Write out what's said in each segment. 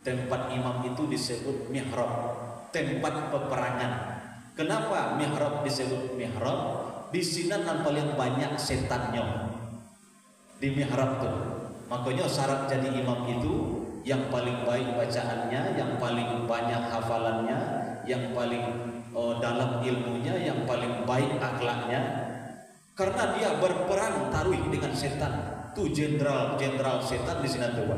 Tempat imam itu disebut mihrab, tempat peperangan. Kenapa mihrab disebut mihrab? Di sini paling banyak setannya di mihrab tuh. Makanya syarat jadi imam itu yang paling baik bacaannya, yang paling banyak hafalannya, yang paling dalam ilmunya, yang paling baik akhlaknya. Karena dia berperang taruh dengan setan. Tuh jenderal setan di sini tuh.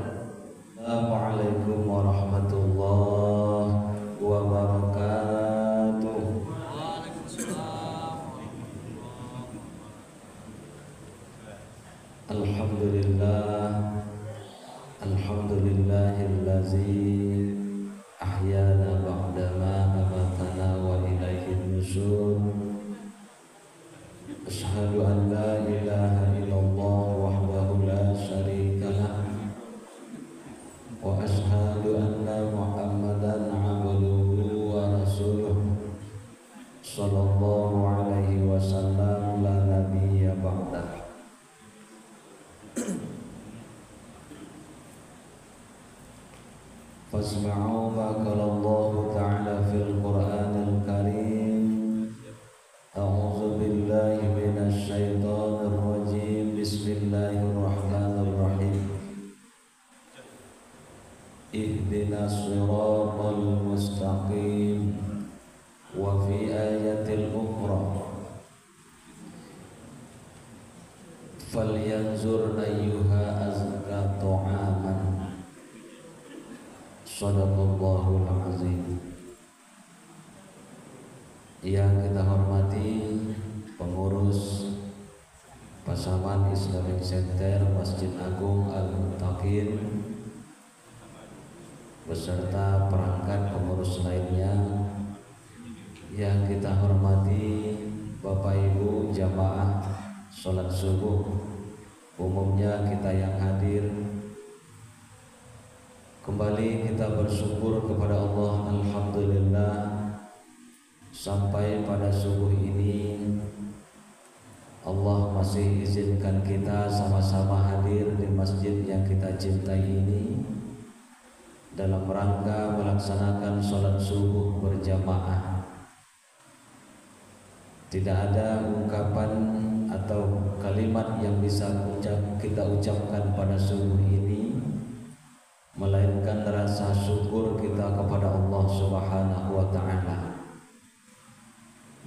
Assalamualaikum warahmatullahi wabarakatuh. Alhamdulillahillazi ahyana ba'dama amatana wa ilaihin nusyur. Asyhadu an la ilaha illallah wahdahu la syarikalah wa asyhadu anna Muhammadan abduhu wa rasuluh sallallahu alaihi wasallam la nabiyya ba'dah. Fasma'u ma qala Allah ta'ala fil Qur'anil Karim. A'udzu billahi minasy syaithanir rajim. Bismillahirrahmanirrahim. Ihdinas siratal mustaqim. Wa fi ayatil ukhra falyanzur ayyuha azka ta'aman. Shadaqallahul azim. Yang kita hormati pengurus Pasaman Islamic Center Masjid Agung Al-Muttaqin beserta perangkat pengurus lainnya, yang kita hormati Bapak Ibu jamaah sholat subuh, umumnya kita yang hadir. Kembali kita bersyukur kepada Allah, alhamdulillah, sampai pada subuh ini Allah masih izinkan kita sama-sama hadir di masjid yang kita cintai ini dalam rangka melaksanakan sholat subuh berjamaah. Tidak ada ungkapan atau kalimat yang bisa kita ucapkan pada subuh ini melainkan rasa syukur kita kepada Allah Subhanahu wa ta'ala.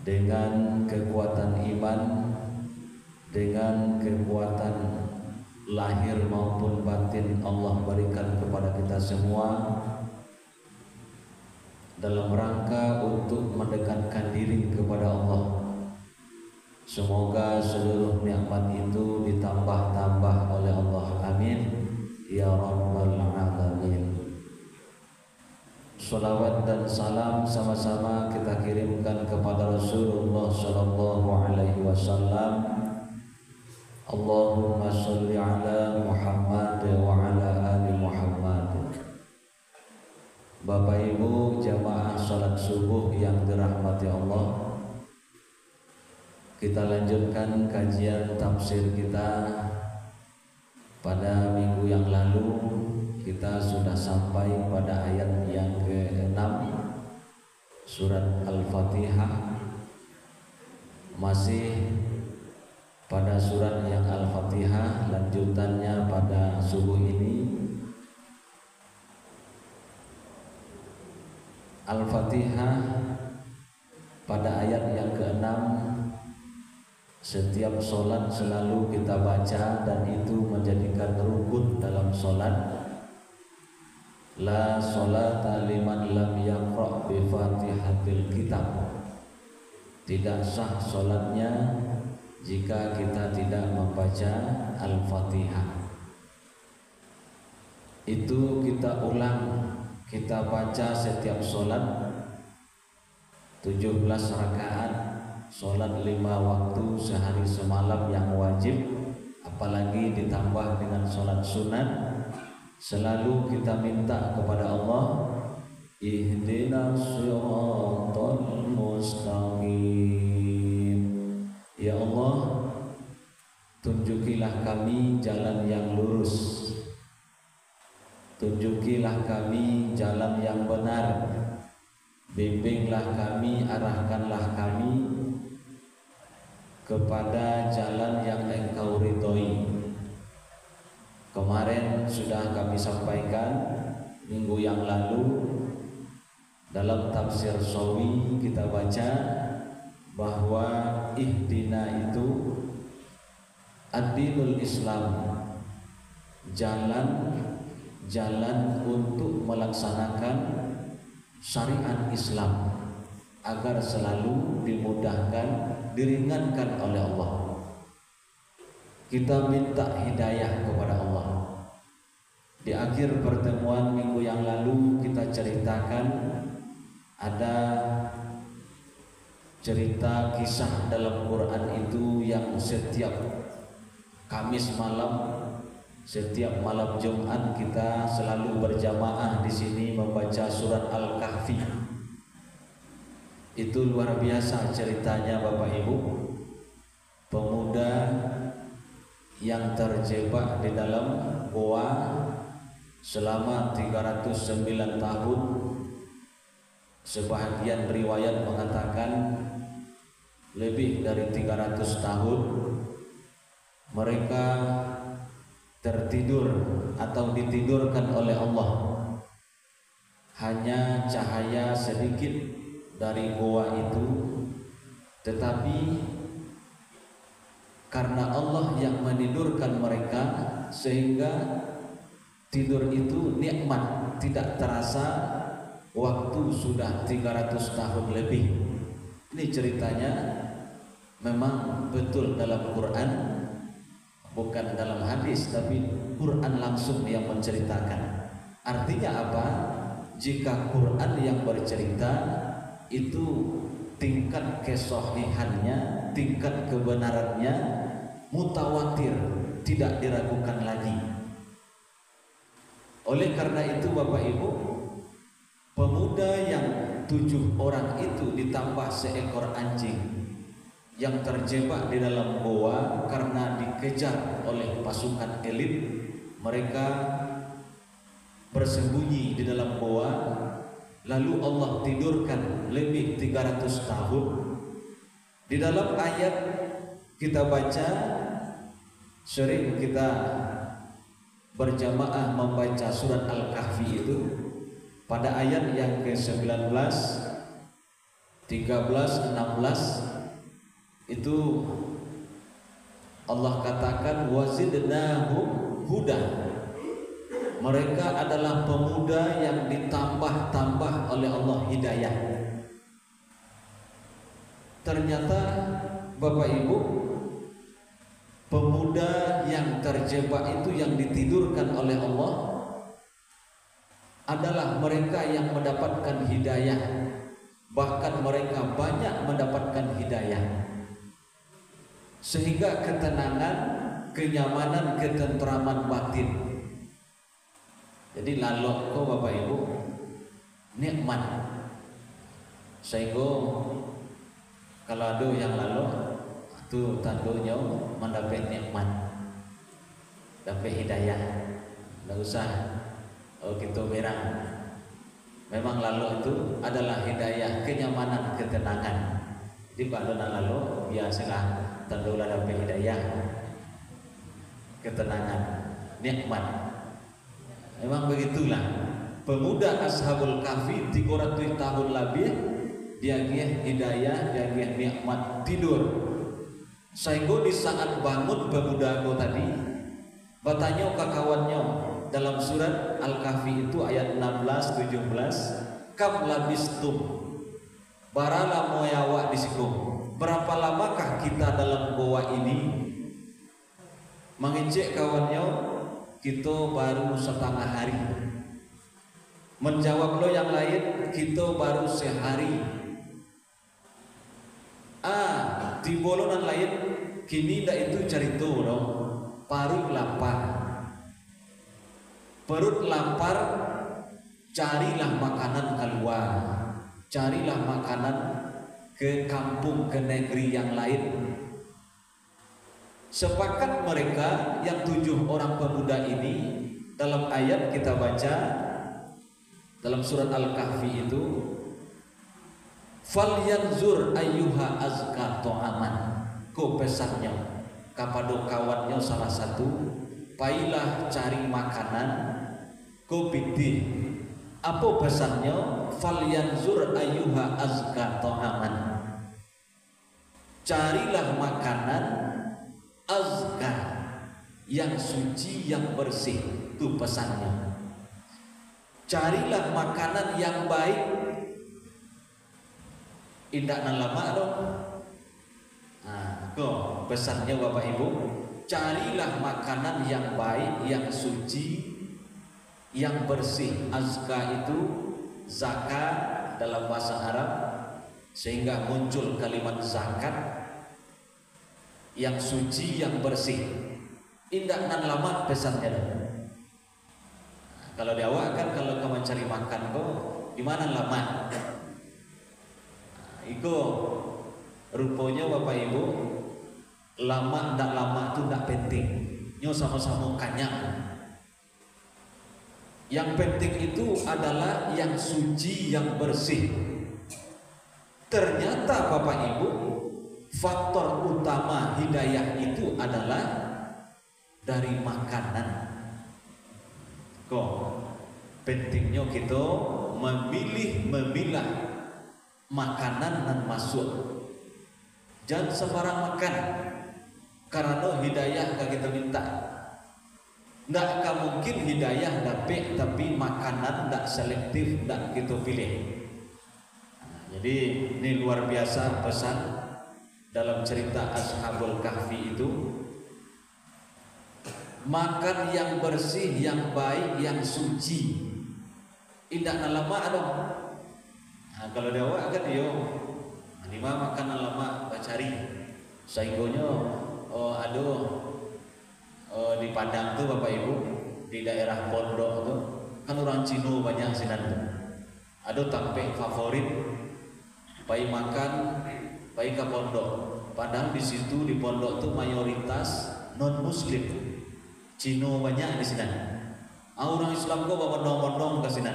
Dengan kekuatan iman, dengan kekuatan lahir maupun batin Allah berikan kepada kita semua dalam rangka untuk mendekatkan diri kepada Allah. Semoga seluruh nikmat itu ditambah-tambah oleh Allah. Amin ya rabbal alamin. Salawat dan salam sama-sama kita kirimkan kepada Rasulullah sallallahu alaihi wasallam. Allahumma sholli ala Muhammad wa ala ali Muhammad. Bapak Ibu jamaah salat subuh yang dirahmati Allah, kita lanjutkan kajian tafsir kita. Pada minggu yang lalu kita sudah sampai pada ayat yang ke-6 surat Al-Fatihah. Masih pada surat yang Al-Fatihah, lanjutannya pada subuh ini. Al-Fatihah pada ayat yang ke-6, setiap sholat selalu kita baca dan itu menjadikan rukun dalam sholat. La sholata liman lam yaqra' bi fatihatil kitab. Tidak sah sholatnya jika kita tidak membaca Al-Fatihah. Itu kita ulang, kita baca setiap sholat 17 rakaat, sholat 5 waktu sehari semalam yang wajib, apalagi ditambah dengan sholat sunat. Selalu kita minta kepada Allah, ihdinas siratal mustaqim. Ya Allah, tunjukilah kami jalan yang lurus. tunjukilah kami jalan yang benar, bimbinglah kami, arahkanlah kami kepada jalan yang Engkau ridhoi. Kemarin sudah kami sampaikan minggu yang lalu dalam tafsir Shawi kita baca bahwa ihdina itu ad-dinul Islam, jalan untuk melaksanakan syariat Islam agar selalu dimudahkan, diringankan oleh Allah. Kita minta hidayah kepada Allah. Di akhir pertemuan minggu yang lalu kita ceritakan ada cerita kisah dalam Quran itu yang setiap Kamis malam, setiap malam Jumat kita selalu berjamaah di sini membaca surat Al-Kahfi. Itu luar biasa ceritanya Bapak Ibu. Pemuda yang terjebak di dalam goa selama 309 tahun. Sebahagian riwayat mengatakan lebih dari 300 tahun. Mereka tertidur atau ditidurkan oleh Allah. Hanya cahaya sedikit dari goa itu, tetapi karena Allah yang menidurkan mereka sehingga tidur itu nikmat, tidak terasa waktu sudah 300 tahun lebih. Ini ceritanya memang betul dalam Quran, bukan dalam hadis, tapi Quran langsung yang menceritakan. Artinya apa? Jika Quran yang bercerita itu tingkat kesohihannya, tingkat kebenarannya mutawatir, tidak diragukan lagi. Oleh karena itu Bapak Ibu, pemuda yang 7 orang itu ditambah seekor anjing yang terjebak di dalam goa karena dikejar oleh pasukan elit. Mereka bersembunyi di dalam goa, lalu Allah tidurkan lebih 300 tahun. Di dalam ayat kita baca, sering kita berjamaah membaca surat Al-Kahfi itu, pada ayat yang ke-19, 13, 16 itu Allah katakan wazidnahum huda. Mereka adalah pemuda yang ditambah-tambah oleh Allah hidayah. Ternyata Bapak Ibu, pemuda yang terjebak itu, yang ditidurkan oleh Allah, adalah mereka yang mendapatkan hidayah. Bahkan mereka banyak mendapatkan hidayah, sehingga ketenangan, kenyamanan, ketentraman batin. Jadi lalok ko Bapak Ibu nikmat. Sehingga kalau ada yang lalok itu tandanya mendapat nikmat, dapat hidayah. Tidak usah kita berang. Memang lalu itu adalah hidayah, kenyamanan, ketenangan. Jadi kalau nak lalu biasalah tentulah dapat hidayah, ketenangan, nikmat. Memang begitulah. Pemuda Ashabul Kahfi 300 tahun lebih dia hidayah, dia nikmat, tidur. Sehingga di saat bangun pemuda aku tadi bertanya ke kawannya dalam surat Al-Kahfi itu ayat 16-17, kam labistum, barala moyawa di siku, berapa lamakah kita dalam goa ini? Mengecek kawannya, kita baru setengah hari. Menjawab lo yang lain, kita baru sehari. Di bolonan lain kini ndak itu cerita dong, perut lapar, carilah makanan keluar, carilah makanan ke kampung, ke negeri yang lain. Sepakat mereka yang 7 orang pemuda ini dalam ayat kita baca dalam surat Al-Kahfi itu, falyanzur ayyuha azka ta'aman, ko pesannya kepada kawannya salah satu, pailah cari makanan, ko pitih. Apa pesannya? Falyanzur ayyuha azka ta'aman, carilah makanan azka, yang suci, yang bersih. Itu pesannya. Carilah makanan yang baik. Indah dan lama dong. Nah, kok pesannya Bapak Ibu, carilah makanan yang baik, yang suci, yang bersih. Azka itu zakat dalam bahasa Arab, sehingga muncul kalimat zakat. Yang suci, yang bersih. Indah dan lama pesannya. Nah, kalau di awal kan kalau kamu cari makan kok di mana lama? Nah, itu rupanya Bapak Ibu, lama ndak lama itu ndak penting. Nyo sama-sama kanyang. Yang penting itu adalah yang suci, yang bersih. Ternyata Bapak Ibu, faktor utama hidayah itu adalah dari makanan. Kok pentingnya kita memilah makanan dan masuk. Jangan sembarang makan, karena hidayah gak kita minta. Nggak akan mungkin hidayah dapat, tapi makanan nggak selektif, nggak kita pilih. Nah, jadi ini luar biasa pesan dalam cerita Ashabul Kahfi itu. Makan yang bersih, yang baik, yang suci. Indah lama dong. Nah, kalau dewa kan yo, lima makanan lama bacari. Sainggonya, di Padang tuh Bapak Ibu, di daerah Pondok tuh kan orang Cina banyak sinan tuh. Ada tempe favorit, bayi makan, bayi ke pondok. Padahal di situ di pondok tuh mayoritas non Muslim. Cina banyak di sini. Orang Islam kok bondong-bondong ke sini.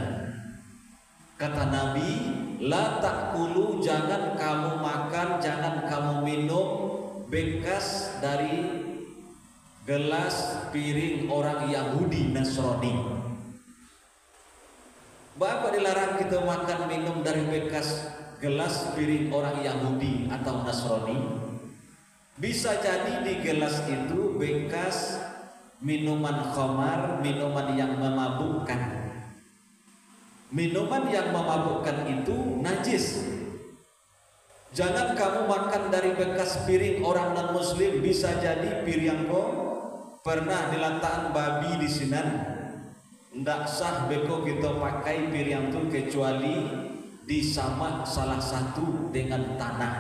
Kata Nabi, la takulu, jangan kamu makan, jangan kamu minum bekas dari gelas piring orang Yahudi Nasrani. Bapak dilarang kita makan minum dari bekas gelas piring orang Yahudi atau Nasrani. Bisa jadi di gelas itu bekas minuman khamar, minuman yang memabukkan. Minuman yang memabukkan itu najis. Jangan kamu makan dari bekas piring orang non muslim. Bisa jadi piring kau pernah dilantaan babi di sini. Ndak sah beko kita pakai piring itu kecuali disamak salah satu dengan tanah,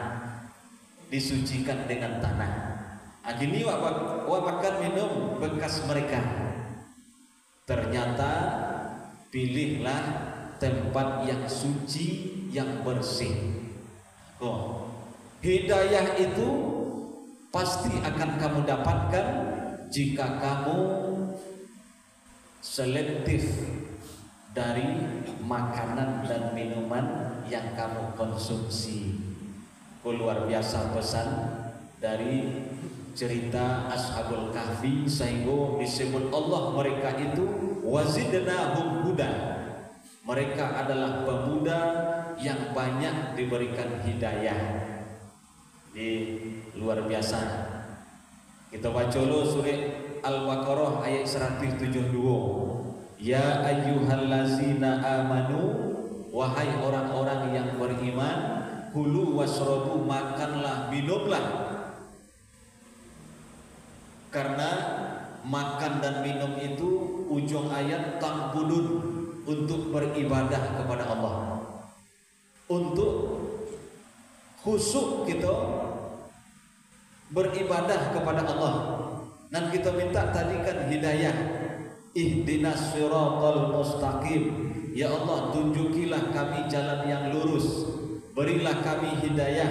disucikan dengan tanah. Gini wak makan minum bekas mereka. Ternyata pilihlah tempat yang suci, yang bersih. Hidayah itu pasti akan kamu dapatkan jika kamu selektif dari makanan dan minuman yang kamu konsumsi. Luar biasa pesan dari cerita Ashabul Kahfi, sehingga disebut Allah mereka itu wazidnahum huda. Mereka adalah pemuda yang banyak diberikan hidayah. Di luar biasa. Kita baca dulu surah Al-Baqarah ayat 172. Ya ayyuhallazina amanu, wahai orang-orang yang beriman, kulu wasrobu, makanlah, minumlah. Karena makan dan minum itu ujung ayat ta'budun, untuk beribadah kepada Allah, untuk khusyuk kita beribadah kepada Allah. Dan kita minta tadi kan hidayah, ihdinas siratal mustaqim. Ya Allah, tunjukilah kami jalan yang lurus, berilah kami hidayah.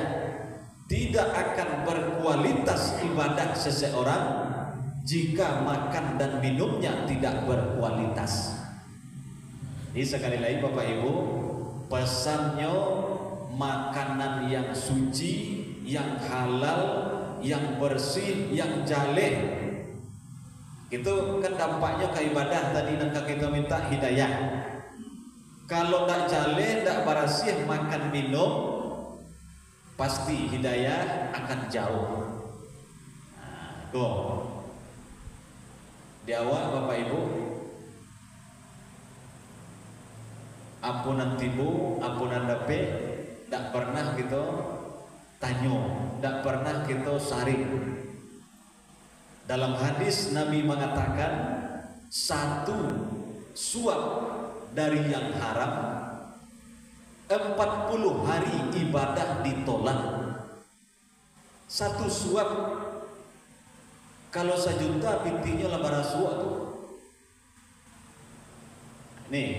Tidak akan berkualitas ibadah seseorang jika makan dan minumnya tidak berkualitas. Ini sekali lagi Bapak Ibu, pesannya makanan yang suci, yang halal, yang bersih, yang jaleh. Itu kan dampaknya ke ibadah tadi yang kita minta hidayah. Kalau tak jaleh, tak bersih makan minum, pasti hidayah akan jauh. Nah, di awal Bapak Ibu, ampunan tibu, ampunan dape, tak pernah kita tanyo, tak pernah kita saring. Dalam hadis Nabi mengatakan, satu suap dari yang haram 40 hari ibadah ditolak. Satu suap, kalau 1 juta pintinya 800 suap tuh. Nih,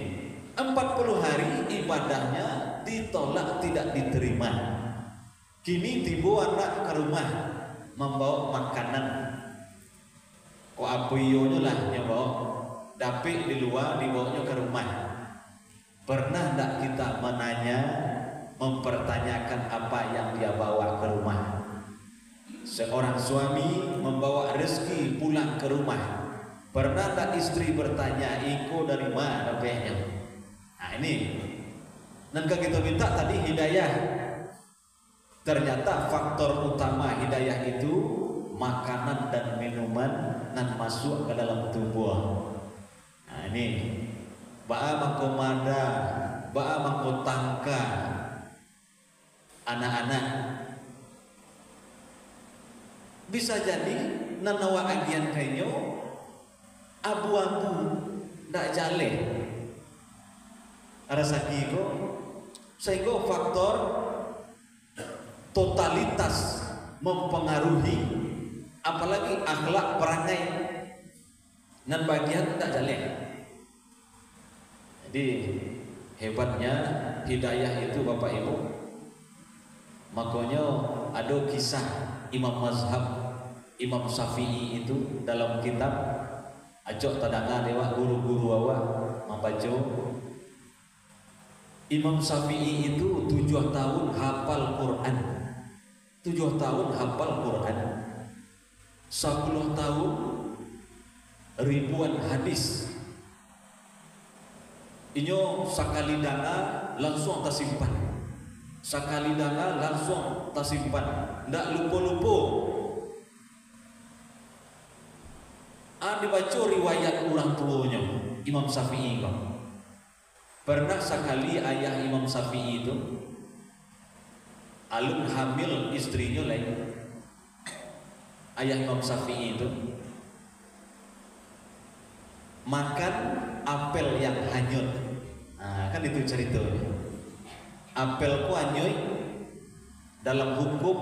40 hari ibadahnya ditolak, tidak diterima. Kini tiba anak ke rumah membawa makanan. Kok apuyonya lah yang bawa, dapik di luar dibawanya ke rumah. Pernah tak kita menanya, mempertanyakan apa yang dia bawa ke rumah? Seorang suami membawa rezeki pulang ke rumah. Pernah tak istri bertanya, "Iko dari mana dapiknya?" Nah ini, dan kita minta tadi hidayah. Ternyata faktor utama hidayah itu makanan dan minuman yang masuk ke dalam tubuh. Nah ini, ba'a makomada, ba'a makotangka, anak-anak bisa jadi nanawa agian kainyo abu-abu ndak jale. Rasaki ko sehingga faktor totalitas mempengaruhi, apalagi akhlak perangai dan bagian tidak jaleh. Jadi hebatnya hidayah itu Bapak Ibu. Makanya ada kisah Imam Mazhab Imam Syafi'i itu dalam kitab Ajok Tadanga Dewa guru-guru awak membaca. Imam Syafi'i itu 7 tahun hafal Quran, 7 tahun hafal Quran, 10 tahun ribuan hadis. Inyo sakali dana langsung tersimpan, sakali dana langsung tersimpan, ndak lupa-lupa. Dibaca riwayat orang tuanya Imam Syafi'i kok. Pernah sekali ayah Imam Syafi'i itu alun hamil istrinya lain. Ayah Imam Syafi'i itu makan apel yang hanyut. Nah, kan itu ceritanya. Apel ku hanyut, dalam hukum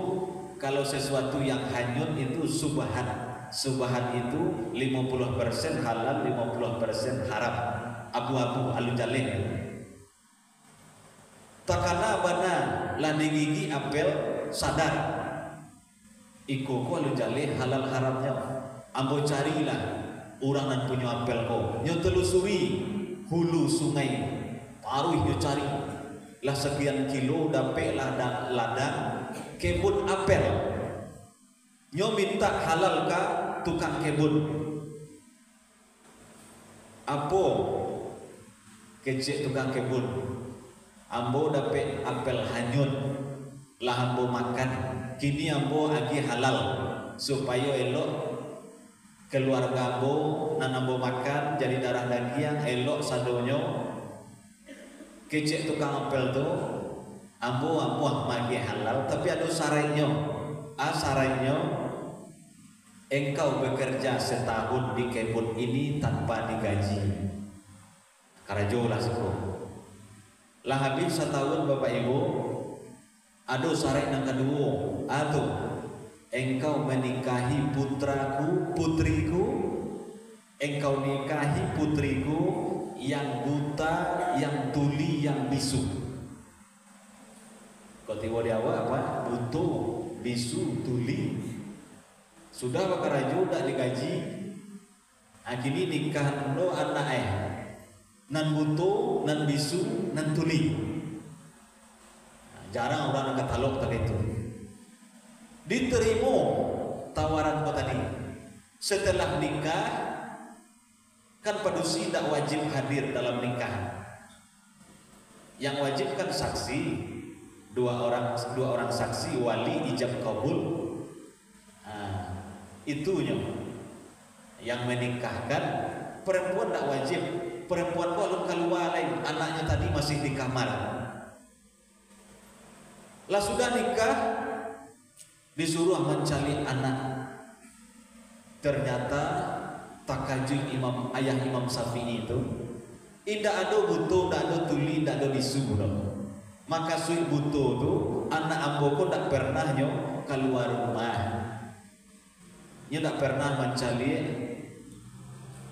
kalau sesuatu yang hanyut itu subhan. Subhan itu 50% halal, 50% haram. Abu-abu alun jaleh. Takana bana landi gigi apel sadar. Iko ko alun jaleh halal haramnya. Ambo carilah orang yang punya apel ko. Nyo telusuri hulu sungai. Taruh nyo cari. Lah sekian kilo dape ladang kebun apel. Nyo minta halal ka tukang kebun. Apo kecik tukang kebun. Ambo dapat apel hanyut, lah ambo makan. Kini ambo agi halal supaya elok keluarga ambo nan ambo makan jadi darah daging elok sadonyo. Kecik tukang apel tu ambo magi halal, tapi ada sarannya. Sarannya engkau bekerja setahun di kebun ini tanpa digaji. Karajo lah siko. Lah habis setahun Bapak Ibu, ada syarat yang kedua. Aduh, engkau menikahi putraku, putriku. Engkau nikahi putriku yang buta, yang tuli, yang bisu. Kau tiba di awal apa? Butuh, bisu, tuli. Sudah bakar raju tak digaji, Kini nikah lo anak nan buto, nan bisu, nan tuli. Jarang orang angkat talok tadi itu. Diterima tawaran kau tadi. Setelah nikah, kan padusi tidak wajib hadir dalam nikah. Yang wajib kan saksi, dua orang saksi, wali, ijab kabul. Itunya yang menikahkan. Perempuan tidak wajib. Perempuan kalau keluar lain, anaknya tadi masih di kamar. Lah sudah nikah, disuruh mencari anak. Ternyata takajul ayah Imam Syafi'i itu indah ada buto, tidak ada tuli, tidak ada bisu. Maka sui buto tu anak amboko tidak pernah keluar rumah. Dia tidak pernah mencari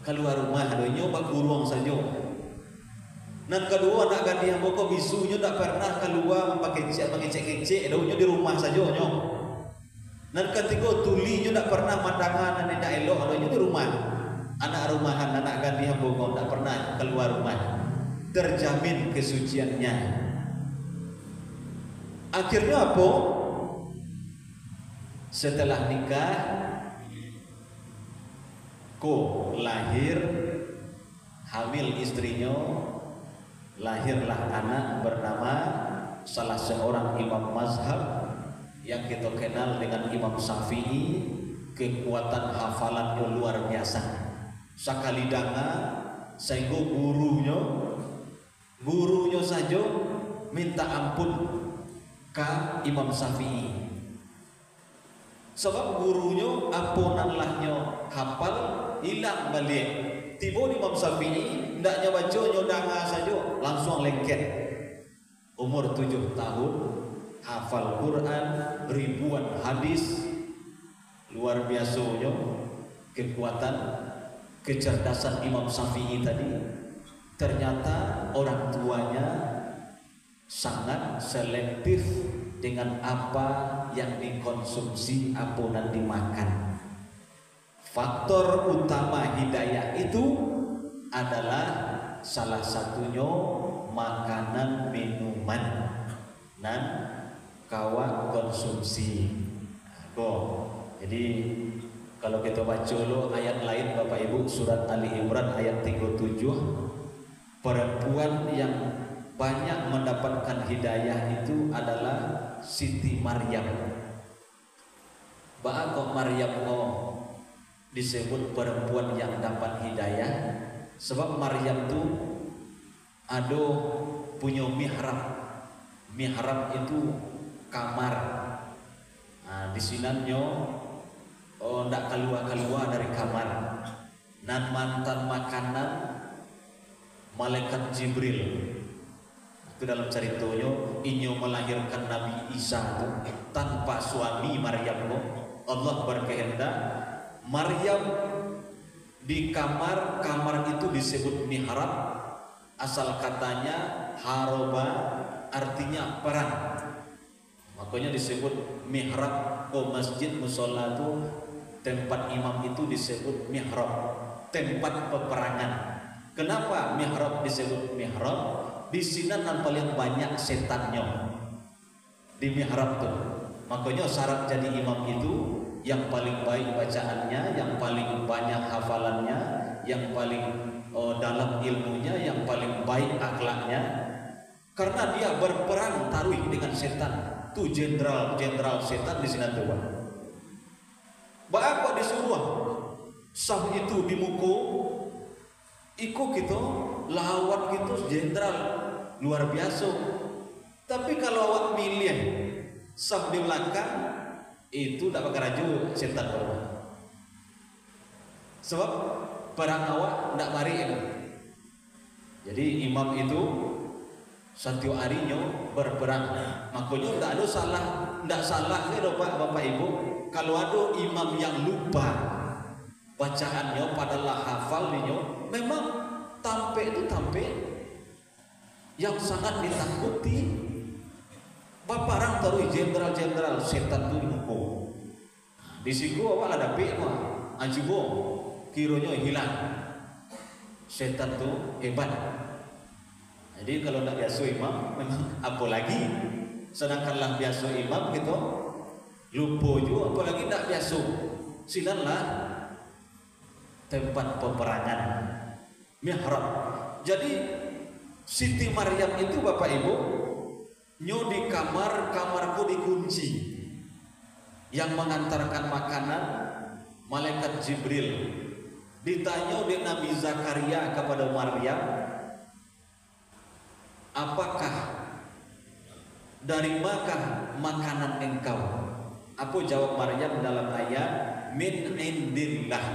keluar rumah, nyoba kurung saja. Dan kedua anak gadis yang boko bisunya tak pernah keluar pakai kecek, daunnya di rumah saja. Dan ketiga tulinya tak pernah mandangan dan tidak elok, daunnya di rumah. Anak rumahan, anak gadis yang boko tak pernah keluar rumah, terjamin kesuciannya. Akhirnya apa? Setelah nikah, lahir, hamil istrinya, lahirlah anak bernama salah seorang imam mazhab yang kita kenal dengan Imam Syafi'i. Kekuatan hafalannya luar biasa. Sekali danga, sehingga gurunya saja minta ampun ke Imam Syafi'i. Sebab gurunya ampunanlahnya hafal hilang balik. Tiba Imam Syafi'i ndaknya baca nyodanga saja langsung lengket. Umur 7 tahun hafal Quran, ribuan hadis. Luar biasanya kekuatan kecerdasan Imam Syafi'i tadi. Ternyata orang tuanya sangat selektif dengan apa yang dikonsumsi, apa yang dimakan. Faktor utama hidayah itu adalah salah satunya makanan, minuman, dan kawa konsumsi. Jadi kalau kita baca lo ayat lain Bapak Ibu, surat Ali Imran ayat 37, perempuan yang banyak mendapatkan hidayah itu adalah Siti Maryam. Bahwa Maryam disebut perempuan yang dapat hidayah sebab Maryam itu ada punya mihrab. Mihrab itu kamar. Nah, di sinannya tidak keluar dari kamar. Dan mantan makanan malaikat Jibril. Itu dalam ceritanya inyo melahirkan Nabi Isa itu tanpa suami Maryam. Allah berkehendak Maryam di kamar itu disebut mihrab. Asal katanya haroba, artinya perang. Makanya disebut mihrab. Masjid musola itu tempat imam itu disebut mihrab, tempat peperangan. Kenapa mihrab disebut mihrab? Di sini yang paling banyak setannya di mihrab tuh. Makanya syarat jadi imam itu yang paling baik bacaannya, yang paling banyak hafalannya, yang paling dalam ilmunya, yang paling baik akhlaknya. Karena dia berperang taruh dengan setan. Tuh jenderal setan di sini tuh. Bapak disuruh sah itu di muka ikut gitu lawan gitu jenderal luar biasa. Tapi kalau awak milih sah di belakang itu tak bakal raju setan bawah. Sebab perang awak tidak mari itu. Jadi imam itu satu harinya berperang. Makanya tidak salah Bapak Ibu kalau ada imam yang lupa bacaannya padahal hafalnya, memang tampil yang sangat ditakuti. Bapak orang taruh jenderal setan itu di muka. Di situ awak ada pek mah, ajibo. kironyo hilang. Setan tuh hebat. Jadi kalau tidak biasa imam memang apa lagi? Sedangkanlah biasa imam gitu lupa juga, apalagi tidak biasa. Silanlah tempat peperangan mihrab. Jadi Siti Maryam itu Bapak Ibu nyo di kamarku dikunci. Yang mengantarkan makanan malaikat Jibril. Ditanya oleh Nabi Zakaria kepada Maryam, apakah dari mana makanan engkau? Apa jawab Maryam dalam ayat min indillah,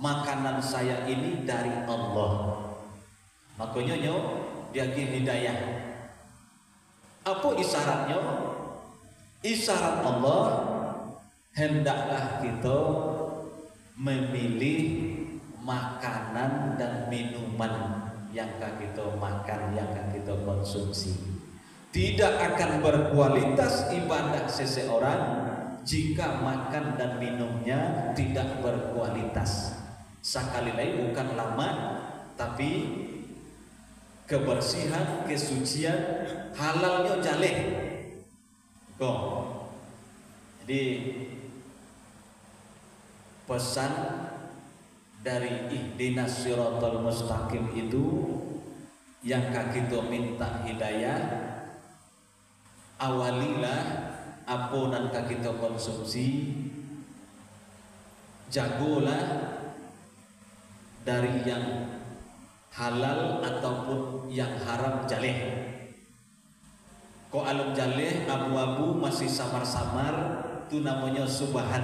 makanan saya ini dari Allah. Makanya nyo dia hidayah. Apa isyaratnya? Isyarat Allah, hendaklah kita memilih makanan dan minuman yang kita makan, yang kita konsumsi. Tidak akan berkualitas ibadah seseorang jika makan dan minumnya tidak berkualitas. Sekali lagi bukan lama, tapi kebersihan, kesucian, halalnya jaleh. Kok. Jadi pesan dari ihdinas siratal mustaqim itu yang kita minta hidayah, awalilah apa yang kita konsumsi, jagolah dari yang halal ataupun yang haram jaleh. Kok alam jaleh abu-abu masih samar-samar itu namanya subahat.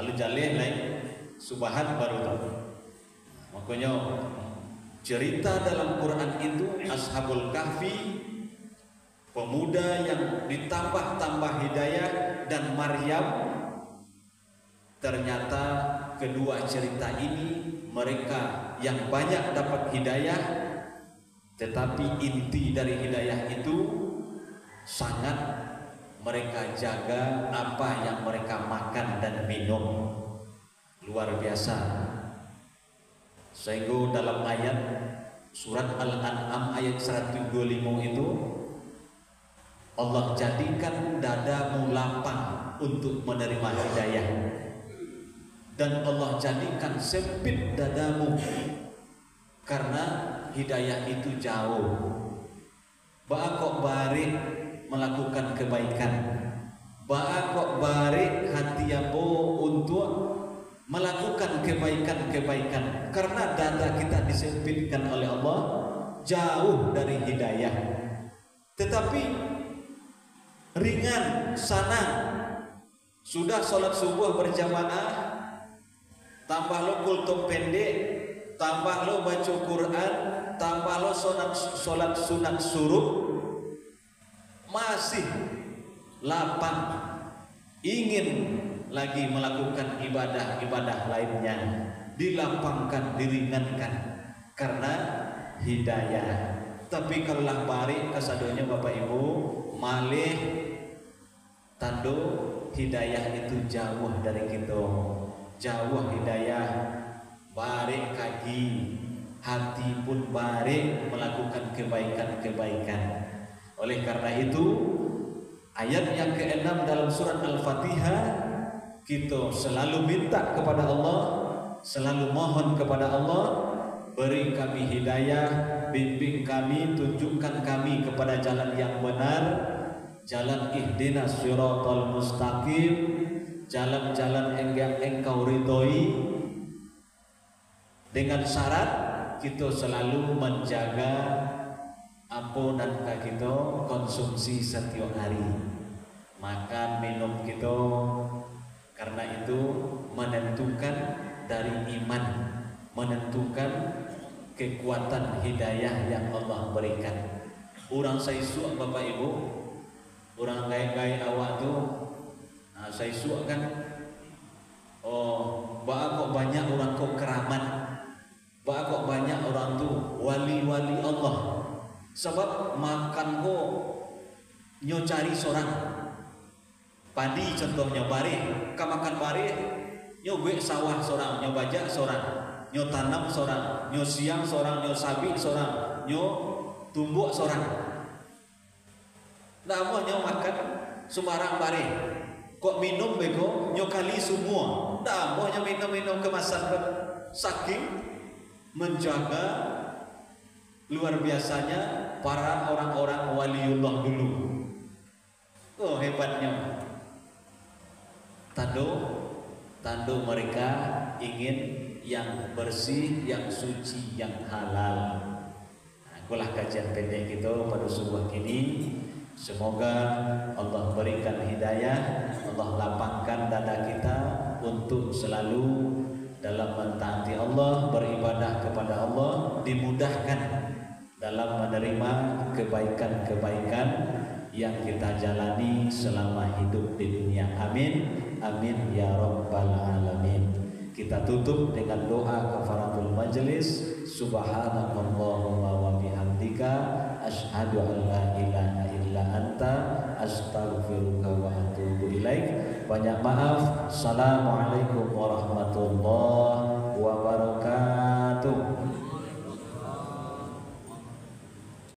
Alu jaleh lain, subahat baru tahu. Makanya cerita dalam Quran itu Ashabul Kahfi, pemuda yang ditambah-tambah hidayah, dan Maryam. Ternyata kedua cerita ini mereka yang banyak dapat hidayah, tetapi inti dari hidayah itu sangat mereka jaga apa yang mereka makan dan minum. Luar biasa. Sehingga dalam ayat surat Al-An'am ayat 125 itu Allah jadikan dadamu lapang untuk menerima hidayah, dan Allah jadikan sempit dadamu karena hidayah itu jauh. Kok barik melakukan kebaikan, kok barik hati abo untuk melakukan kebaikan-kebaikan, karena dada kita disempitkan oleh Allah jauh dari hidayah. Tetapi ringan, senang, sudah sholat subuh berjamaah, tambah lo kultum pendek, tambah lo baca Quran, tambah lo sholat sunat suruh, masih lapang ingin lagi melakukan ibadah-ibadah lainnya, dilapangkan, diringankan karena hidayah. Tapi kalau lah balik kesadonya Bapak Ibu, malih tando hidayah itu jauh dari kita, jauh hidayah, balik kaki, hati pun balik melakukan kebaikan-kebaikan. Oleh karena itu ayat yang ke-6 dalam surat Al-Fatihah, kita selalu minta kepada Allah, selalu mohon kepada Allah, beri kami hidayah, bimbing kami, tunjukkan kami kepada jalan yang benar, jalan ihdinas siratal mustaqim, jalan-jalan yang engkau ridhoi, dengan syarat kita selalu menjaga apa dan kita konsumsi setiap hari, makan minum kita, karena itu menentukan dari iman, menentukan kekuatan hidayah yang Allah berikan. Orang saya suak Bapak Ibu, orang gaya-gaya awak tu, saya suak kan, kok banyak orang kok keramat, kok banyak orang tu wali-wali Allah. Sebab makan kok nyo cari seorang padi, contohnya bare, ka makan bare nyo gue sawah seorang, nyo bajak seorang, nyo tanam seorang, nyo siang seorang, nyo sabi seorang, nyo tumbuk seorang. Ndak mau nyo makan sembarang bare. Kok minum bego nyo kali semua. Ndak mau nyo minum kemasan saking menjaga luar biasanya para orang-orang waliullah dulu. Oh hebatnya. Tando mereka ingin yang bersih, yang suci, yang halal. Nah, itulah kajian pendek kita pada subuh ini. Semoga Allah berikan hidayah, Allah lapangkan dada kita untuk selalu dalam mentaati Allah, beribadah kepada Allah, dimudahkan dalam menerima kebaikan-kebaikan yang kita jalani selama hidup di dunia. Amin, amin ya rabbal alamin. Kita tutup dengan doa kafaratul majelis. Subhanakallahumma wa bihamdika asyhadu an la ilaha illa anta astaghfiruka wa atubu ilaik. Banyak maaf. Assalamualaikum warahmatullahi